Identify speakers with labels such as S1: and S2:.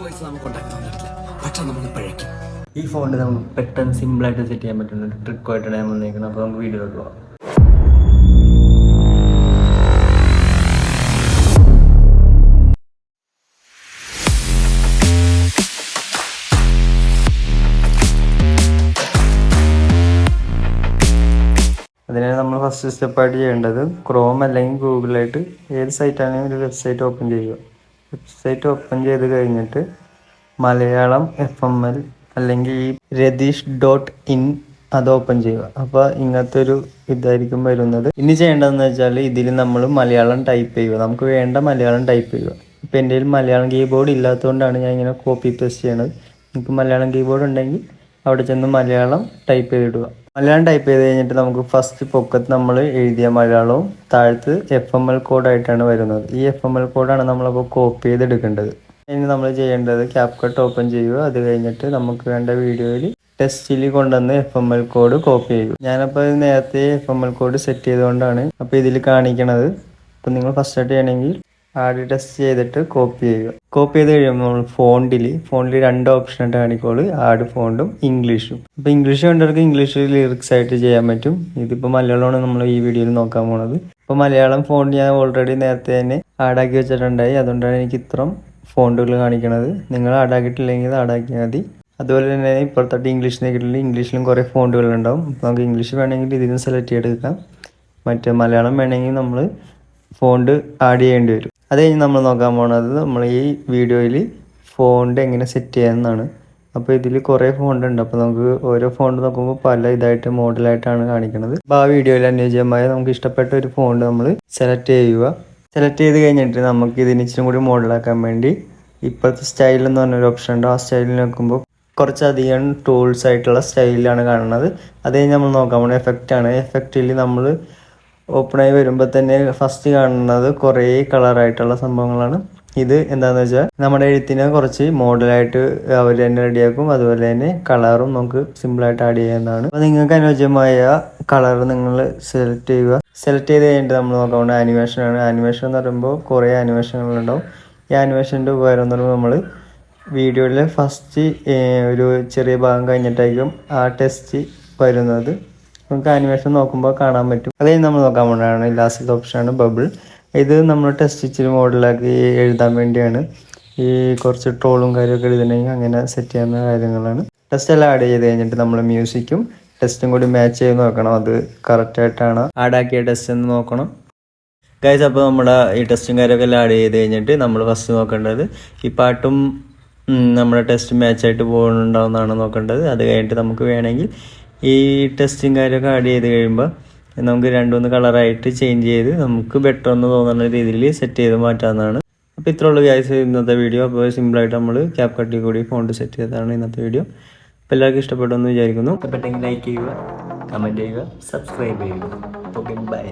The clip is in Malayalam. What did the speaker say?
S1: വോയിസ് നമുക്ക് ഉണ്ടാക്കാൻ പറ്റില്ല, പക്ഷെ നമ്മൾ പഴയ്ക്കും.
S2: ഈ ഫോണിൽ നമുക്ക് പെട്ടെന്ന് സിമ്പിളായിട്ട് സെറ്റ് ചെയ്യാൻ പറ്റുന്ന ഒരു ട്രിക്കുമായിട്ടാണ് ഞാൻ വന്നിരിക്കുന്നത്. അപ്പോൾ നമുക്ക് വീഡിയോയിലോട്ട് പോകാം. അതിനാണ് നമ്മൾ ഫസ്റ്റ് സ്റ്റെപ്പായിട്ട് ചെയ്യേണ്ടത് ക്രോം അല്ലെങ്കിൽ ഗൂഗിളായിട്ട് ഏത് സൈറ്റാണെങ്കിലും ഒരു വെബ്സൈറ്റ് ഓപ്പൺ ചെയ്യുക. വെബ്സൈറ്റ് ഓപ്പൺ ചെയ്ത് കഴിഞ്ഞിട്ട് മലയാളം FML അല്ലെങ്കിൽ ഈ രതീഷ്.in അത് ഓപ്പൺ ചെയ്യുക. അപ്പോൾ ഇങ്ങനത്തെ ഒരു ഇതായിരിക്കും വരുന്നത്. ഇനി ചെയ്യേണ്ടതെന്ന് വെച്ചാൽ ഇതിൽ നമ്മൾ മലയാളം ടൈപ്പ് ചെയ്യുക. നമുക്ക് വേണ്ട മലയാളം ടൈപ്പ് ചെയ്യുക. ഇപ്പോൾ എൻ്റെ കയ്യിൽ മലയാളം കീബോർഡ് ഇല്ലാത്തതുകൊണ്ടാണ് ഞാൻ ഇങ്ങനെ കോപ്പി പേസ്റ്റ് ചെയ്യണത്. നിങ്ങൾക്ക് മലയാളം കീബോർഡ് ഉണ്ടെങ്കിൽ അവിടെ ചെന്ന് മലയാളം ടൈപ്പ് ചെയ്തിടുക. മലയാളം ടൈപ്പ് ചെയ്ത് കഴിഞ്ഞിട്ട് നമുക്ക് ഫസ്റ്റ് പൊക്കത്ത് നമ്മൾ എഴുതിയ മലയാളവും താഴത്ത് FML കോഡായിട്ടാണ് വരുന്നത്. ഈ FML കോഡാണ് നമ്മളപ്പോൾ കോപ്പി ചെയ്തെടുക്കേണ്ടത്. ഇനി നമ്മൾ ചെയ്യേണ്ടത് CapCut ഓപ്പൺ ചെയ്യുക. അത് കഴിഞ്ഞിട്ട് നമുക്ക് വേണ്ട വീഡിയോയിൽ ടെസ്റ്റിൽ കൊണ്ടുവന്ന് FML കോഡ് കോപ്പി ചെയ്യുക. ഞാനപ്പോൾ നേരത്തെ FML കോഡ് സെറ്റ് ചെയ്തുകൊണ്ടാണ് അപ്പോൾ ഇതിൽ കാണിക്കണത്. അപ്പോൾ നിങ്ങൾ ഫസ്റ്റായിട്ട് ചെയ്യണമെങ്കിൽ ആദ്യ ടെസ്റ്റ് ചെയ്തിട്ട് കോപ്പി ചെയ്യുക. കോപ്പി ചെയ്ത് കഴിയുമ്പോൾ നമ്മൾ ഫോണ്ടിൽ 2 ഓപ്ഷനായിട്ട് കാണിക്കോളൂ, ആഡ് ഫോണ്ടും ഇംഗ്ലീഷും. ഇപ്പോൾ ഇംഗ്ലീഷ് കണ്ടവർക്ക് ഇംഗ്ലീഷ് ലിറിക്സ് ആയിട്ട് ചെയ്യാൻ പറ്റും. ഇതിപ്പോൾ മലയാളമാണ് നമ്മൾ ഈ വീഡിയോയിൽ നോക്കാൻ പോണത്. ഇപ്പോൾ മലയാളം ഫോണ്ട് ഞാൻ ഓൾറെഡി നേരത്തെ തന്നെ ആഡാക്കി വെച്ചിട്ടുണ്ടായി. അതുകൊണ്ടാണ് എനിക്ക് ഇത്രയും ഫോണ്ടുകൾ കാണിക്കണത്. നിങ്ങൾ ആഡാക്കിയിട്ടില്ലെങ്കിൽ ആഡാക്കിയാൽ മതി. അതുപോലെ തന്നെ ഇപ്പുറത്തോട്ട് ഇംഗ്ലീഷ് നോക്കിയിട്ടില്ല, ഇംഗ്ലീഷിലും കുറേ ഫോണ്ടുകൾ ഉണ്ടാവും. അപ്പോൾ നമുക്ക് ഇംഗ്ലീഷ് വേണമെങ്കിൽ ഇതിന് സെലക്ട് ചെയ്തെടുക്കാം. മറ്റേ മലയാളം വേണമെങ്കിൽ നമ്മൾ ഫോണ്ട് ആഡ് ചെയ്യേണ്ടി വരും. അത് കഴിഞ്ഞ് നമ്മൾ നോക്കാൻ പോകുന്നത് നമ്മൾ ഈ വീഡിയോയിൽ ഫോണ്ട് എങ്ങനെ സെറ്റ് ചെയ്യാമെന്നാണ്. അപ്പോൾ ഇതിൽ കുറേ ഫോണ്ട് ഉണ്ട്. അപ്പോൾ നമുക്ക് ഓരോ ഫോണ്ട് നോക്കുമ്പോൾ പല ഇതായിട്ട് മോഡലായിട്ടാണ് കാണിക്കുന്നത്. അപ്പോൾ ആ വീഡിയോയിൽ അനുയോജ്യമായ നമുക്ക് ഇഷ്ടപ്പെട്ട ഒരു ഫോണ്ട് നമ്മൾ സെലക്ട് ചെയ്യുക. സെലക്ട് ചെയ്ത് കഴിഞ്ഞിട്ട് നമുക്ക് ഇതിന് ഇച്ചിരി കൂടി മോഡലാക്കാൻ വേണ്ടി ഇപ്പോഴത്തെ സ്റ്റൈൽ എന്ന് പറഞ്ഞൊരു ഓപ്ഷൻ ഉണ്ട്. ആ സ്റ്റൈലിൽ നോക്കുമ്പോൾ കുറച്ചധികം ടൂൾസ് ആയിട്ടുള്ള സ്റ്റൈലിലാണ് കാണുന്നത്. അത് കഴിഞ്ഞ് നമ്മൾ നോക്കാൻ പോകുന്നത് എഫക്റ്റാണ്. എഫക്റ്റിൽ നമ്മൾ ഓപ്പണായി വരുമ്പോൾ തന്നെ ഫസ്റ്റ് കാണുന്നത് കുറേ കളറായിട്ടുള്ള സംഭവങ്ങളാണ്. ഇത് എന്താണെന്ന് വെച്ചാൽ നമ്മുടെ എഴുത്തിനെ കുറച്ച് മോഡലായിട്ട് അവർ തന്നെ റെഡിയാക്കും. അതുപോലെ തന്നെ കളറും നമുക്ക് സിമ്പിളായിട്ട് ആഡ് ചെയ്യാവുന്നതാണ്. അപ്പോൾ നിങ്ങൾക്ക് അനുയോജ്യമായ കളർ നിങ്ങൾ സെലക്ട് ചെയ്യുക. സെലക്ട് ചെയ്ത് കഴിഞ്ഞിട്ട് നമ്മൾ നോക്കാൻ പോകുന്നത് ആനിമേഷനാണ്. ആനിമേഷൻ എന്ന് പറയുമ്പോൾ കുറേ ആനിമേഷനുകളുണ്ടാവും. ഈ ആനിമേഷൻ്റെ ഉപകാരം എന്ന് പറയുമ്പോൾ നമ്മൾ വീഡിയോയിൽ ഫസ്റ്റ് ഒരു ചെറിയ ഭാഗം കഴിഞ്ഞിട്ടായിരിക്കും ആ ടെസ്റ്റ് വരുന്നത്. നമുക്ക് ആനിമേഷൻ നോക്കുമ്പോൾ കാണാൻ പറ്റും. അത് കഴിഞ്ഞ് നമ്മൾ നോക്കാൻ പോകുന്നതാണ് ലാസ്റ്റത്തെ ഓപ്ഷനാണ് ബബിൾ. ഇത് നമ്മൾ ടെസ്റ്റ് ഇച്ചിരി മോഡലാക്കി എഴുതാൻ വേണ്ടിയാണ്. ഈ കുറച്ച് ട്രോളും കാര്യമൊക്കെ എഴുതണമെങ്കിൽ അങ്ങനെ സെറ്റ് ചെയ്യുന്ന കാര്യങ്ങളാണ്. ടെസ്റ്റ് എല്ലാം ആഡ് ചെയ്ത് കഴിഞ്ഞിട്ട് നമ്മൾ മ്യൂസിക്കും ടെസ്റ്റും കൂടി മാച്ച് ചെയ്ത് നോക്കണം. അത് കറക്റ്റായിട്ടാണ് ആഡാക്കിയ ടെസ്റ്റ് എന്ന് നോക്കണം. ഗൈസ്, അപ്പോൾ നമ്മുടെ ഈ ടെസ്റ്റും കാര്യമൊക്കെ എല്ലാം ആഡ് ചെയ്ത് കഴിഞ്ഞിട്ട് നമ്മൾ ഫസ്റ്റ് നോക്കേണ്ടത് ഈ പാട്ടും നമ്മുടെ ടെസ്റ്റ് മാച്ചായിട്ട് പോകുന്നുണ്ടാവുന്നതാണ് നോക്കേണ്ടത്. അത് കഴിഞ്ഞിട്ട് നമുക്ക് വേണമെങ്കിൽ ഈ ടെസ്റ്റും കാര്യമൊക്കെ ആഡ് ചെയ്ത് കഴിയുമ്പോൾ നമുക്ക് 2-3 കളറായിട്ട് ചേഞ്ച് ചെയ്ത് നമുക്ക് ബെറ്റർ എന്ന് തോന്നുന്ന രീതിയിൽ സെറ്റ് ചെയ്ത് മാറ്റാവുന്നതാണ്. അപ്പോൾ ഇത്രേ ഉള്ളൂ ഗൈസ് ഇന്നത്തെ വീഡിയോ. അപ്പോൾ സിമ്പിളായിട്ട് നമ്മൾ CapCut കൂടി ഫോണ്ട് സെറ്റ് ചെയ്തതാണ് ഇന്നത്തെ വീഡിയോ. അപ്പോൾ എല്ലാവർക്കും ഇഷ്ടപ്പെട്ടെന്ന് വിചാരിക്കുന്നു. ഇഷ്ടപ്പെട്ടെങ്കിൽ ലൈക്ക് ചെയ്യുക, കമൻറ്റ് ചെയ്യുക, സബ്സ്ക്രൈബ് ചെയ്യുക. Okay, by.